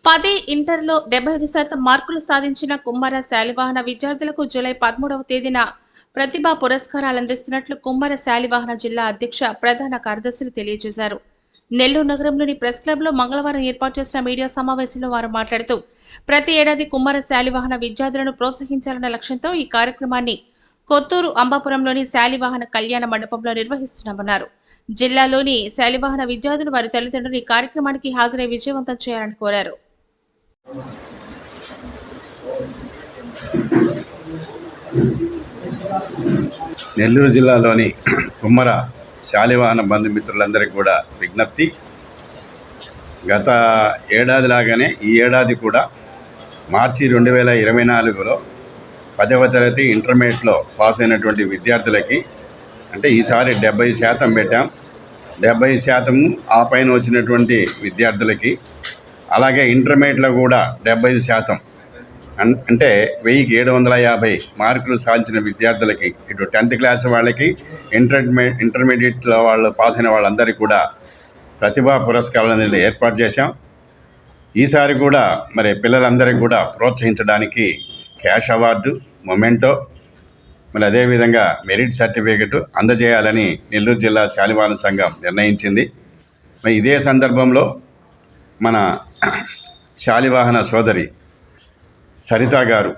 10 ఇంటర్లో 75% మార్కులు సాధించిన కుమ్మర శాలివాహన విద్యార్థులకు జూలై 13వ తేదీన ప్రతిభా పురస్కారాలు అందిస్తున్నట్లు కుమ్మర శాలివాహన జిల్లా అధ్యక్ష ప్రధాన కార్యదర్శులు తెలియజేశారు. నెల్లూరు నగరంలోని ప్రెస్ క్లబ్లో మంగళవారం ఏర్పాటు చేసిన మీడియా సమావేశంలో వారు మాట్లాడుతూ ప్రతి ఏడాది కుమ్మర శాలివాహన విద్యార్థులను ప్రోత్సహించాలన్న లక్ష్యంతో ఈ కార్యక్రమాన్ని కొత్తూరు అంబాపురంలోని శాలివాహన కళ్యాణ మండపంలో నిర్వహిస్తున్నామన్నారు. జిల్లాలోని శాలివాహన విద్యార్థులు వారి తల్లిదండ్రులు ఈ కార్యక్రమానికి హాజరై విజయవంతం చేయాలని కోరారు. నెల్లూరు జిల్లాలోని కుమ్మర శాలివాహన బంధుమిత్రులందరికీ కూడా విజ్ఞప్తి, గత ఏడాది లాగానే ఈ ఏడాది కూడా మార్చి 2024లో 10వ తరగతి ఇంటర్మీడియట్లో పాస్ అయినటువంటి విద్యార్థులకి అంటే ఈసారి 70% పెట్టాం. 70% ఆ పైన వచ్చినటువంటి విద్యార్థులకి, అలాగే ఇంటర్మీడియట్లో కూడా 75% అంటే 1750 మార్కులు సాధించిన విద్యార్థులకి, ఇటు 10th క్లాస్ వాళ్ళకి, ఇంటర్మీడియట్లో వాళ్ళు పాస్ అయిన వాళ్ళందరికీ కూడా ప్రతిభా పురస్కారాలు అనేది ఏర్పాటు చేశాం. ఈసారి కూడా మరి పిల్లలందరికీ కూడా ప్రోత్సహించడానికి క్యాష్ అవార్డు, మొమెంటో, మరి అదేవిధంగా మెరిట్ సర్టిఫికెట్ అందజేయాలని నెల్లూరు జిల్లా శాలివాహన సంఘం నిర్ణయించింది. మరి ఇదే సందర్భంలో మన శాలివాహన సోదరి సరిత గారు,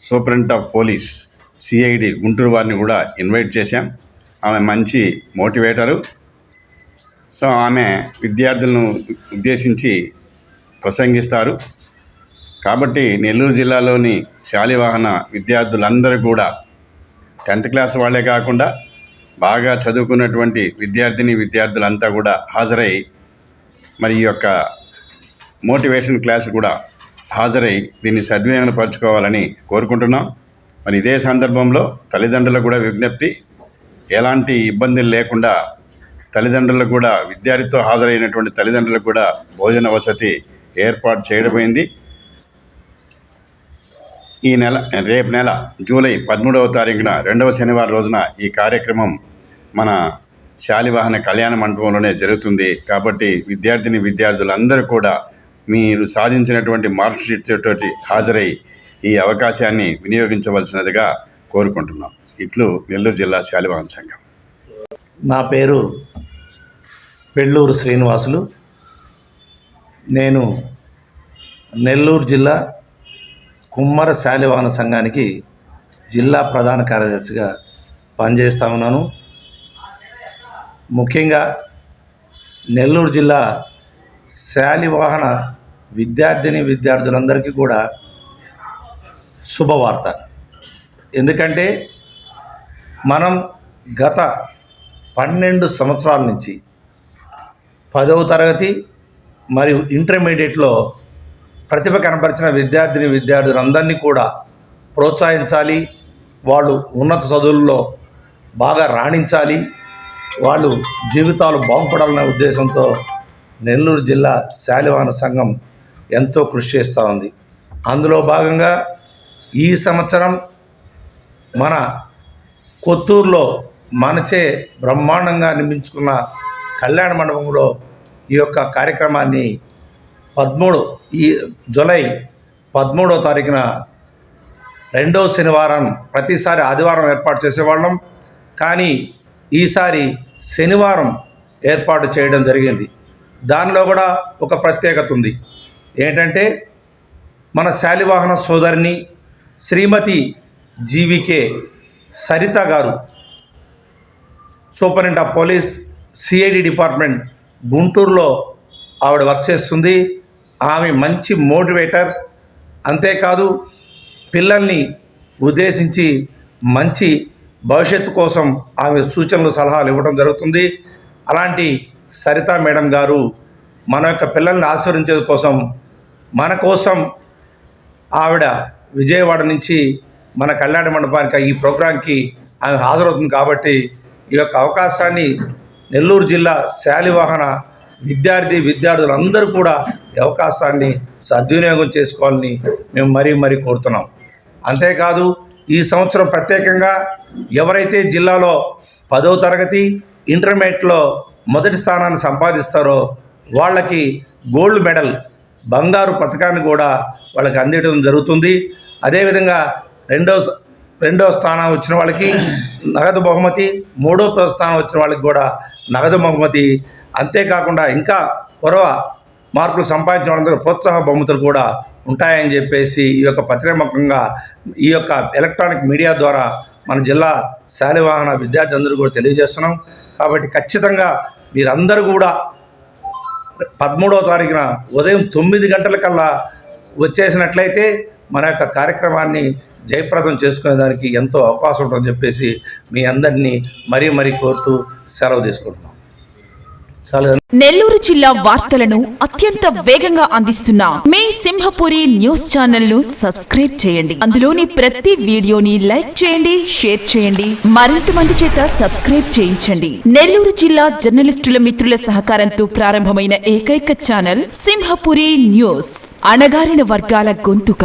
superintendent of police CID Guntur వారిని కూడా ఇన్వైట్ చేశాం. ఆమె మంచి మోటివేటరు. సో ఆమె విద్యార్థులను ఉద్దేశించి ప్రసంగిస్తారు. కాబట్టి నెల్లూరు జిల్లాలోని శాలివాహన విద్యార్థులందరూ కూడా 10th క్లాస్ వాళ్ళే కాకుండా బాగా చదువుకున్నటువంటి విద్యార్థులంతా కూడా హాజరై మరి ఈ యొక్క మోటివేషన్ క్లాస్ కూడా హాజరై దీన్ని సద్వినియోగపరచుకోవాలని కోరుకుంటున్నాం. మరి ఇదే సందర్భంలో తల్లిదండ్రులకు కూడా విజ్ఞప్తి, ఎలాంటి ఇబ్బందులు లేకుండా తల్లిదండ్రులకు కూడా విద్యార్థితో హాజరైనటువంటి తల్లిదండ్రులకు కూడా భోజన వసతి ఏర్పాటు చేయడమైంది. రేపు నెల జూలై 13వ తారీఖున 2వ శనివారం రోజున ఈ కార్యక్రమం మన శాలివాహన కళ్యాణ మండపంలోనే జరుగుతుంది. కాబట్టి విద్యార్థులందరూ కూడా మీరు సాధించినటువంటి మార్క్ షీట్ తోటి హాజరై ఈ అవకాశాన్ని వినియోగించవలసినదిగా కోరుకుంటున్నాం. ఇట్లు నెల్లూరు జిల్లా శాలివాహన సంఘం. నా పేరు పెళ్ళూరు శ్రీనివాసులు. నేను నెల్లూరు జిల్లా కుమ్మర శాలివాహన సంఘానికి జిల్లా ప్రధాన కార్యదర్శిగా పనిచేస్తూ ఉన్నాను. ముఖ్యంగా నెల్లూరు జిల్లా శాలివాహన విద్యార్థులందరికీ కూడా శుభవార్త. ఎందుకంటే మనం గత 12 సంవత్సరాల నుంచి 10వ తరగతి మరియు ఇంటర్మీడియట్లో ప్రతిభ కనపరిచిన విద్యార్థులందరినీ కూడా ప్రోత్సహించాలి, వాళ్ళు ఉన్నత చదువుల్లో బాగా రాణించాలి, వాళ్ళు జీవితాలు బాగుపడాలనే ఉద్దేశంతో నెల్లూరు జిల్లా శాలివాహన సంఘం ఎంతో కృషి చేస్తూ ఉంది. అందులో భాగంగా ఈ సంవత్సరం మన కొత్తూరులో మనచే బ్రహ్మాండంగా నిర్మించుకున్న కళ్యాణ మండపంలో ఈ యొక్క కార్యక్రమాన్ని జూలై 13వ తారీఖున 2వ శనివారం, ప్రతిసారి ఆదివారం ఏర్పాటు చేసేవాళ్ళం, కానీ ఈసారి శనివారం ఏర్పాటు చేయడం జరిగింది. దానిలో కూడా ఒక ప్రత్యేకత ఉంది. ఏంటంటే మన శాలివాహన సోదరిని శ్రీమతి జీవికే సరిత గారు, superintendent of police CID department గుంటూరులో ఆవిడ వర్క్ చేస్తుంది. ఆమె మంచి మోటివేటర్. అంతేకాదు పిల్లల్ని ఉద్దేశించి మంచి భవిష్యత్తు కోసం ఆమె సూచనలు, సలహాలు ఇవ్వడం జరుగుతుంది. అలాంటి సరిత మేడం గారు మన యొక్క పిల్లల్ని ఆశీర్వదించే కోసం మన కోసం ఆవిడ విజయవాడ నుంచి మన కళ్యాణ మండపానికి ఈ ప్రోగ్రాంకి ఆమె హాజరవుతుంది. కాబట్టి ఈ యొక్క అవకాశాన్ని నెల్లూరు జిల్లా శాలివాహన విద్యార్థులందరూ కూడా ఈ అవకాశాన్ని సద్వినియోగం చేసుకోవాలని మేము మరీ కోరుతున్నాం. అంతేకాదు ఈ సంవత్సరం ప్రత్యేకంగా ఎవరైతే జిల్లాలో 10వ తరగతి ఇంటర్మీడియట్లో మొదటి స్థానాన్ని సంపాదిస్తారో వాళ్ళకి గోల్డ్ మెడల్ బంగారు పథకాన్ని కూడా వాళ్ళకి అందించడం జరుగుతుంది. అదేవిధంగా రెండో స్థానం వచ్చిన వాళ్ళకి నగదు బహుమతి, మూడో స్థానం వచ్చిన వాళ్ళకి కూడా నగదు బహుమతి, అంతేకాకుండా ఇంకా కొరవ మార్కులు సంపాదించిన వాళ్ళందరూ ప్రోత్సాహ బహుమతులు కూడా ఉంటాయని చెప్పేసి ఈ యొక్క పత్రికాముఖంగా ఈ యొక్క ఎలక్ట్రానిక్ మీడియా ద్వారా మన జిల్లా శాలివాహన విద్యార్థులందరూ కూడా తెలియజేస్తున్నాం. కాబట్టి ఖచ్చితంగా మీరందరూ కూడా 13వ తారీఖున ఉదయం 9 గంటలకల్లా వచ్చేసినట్లయితే మన యొక్క కార్యక్రమాన్ని జయప్రదం చేసుకునేదానికి ఎంతో అవకాశం ఉంటుందని చెప్పేసి మీ అందరినీ మరీ కోరుతూ సెలవు తీసుకుంటున్నాం. చాలా నెల్లూరు జిల్లా వార్తలను అత్యంత వేగంగా అందిస్తున్న మీ సింహపురి న్యూస్ ఛానల్ ను సబ్స్క్రైబ్ చేయండి. అందులోని ప్రతి వీడియోని లైక్ చేయండి, షేర్ చేయండి, మరింత మంది చేత సబ్స్క్రైబ్ చేయించండి. నెల్లూరు జిల్లా జర్నలిస్టుల మిత్రుల సహకారంతో ప్రారంభమైన ఏకైక ఛానల్ సింహపురి న్యూస్, అణగారిన వర్గాల గొంతుక.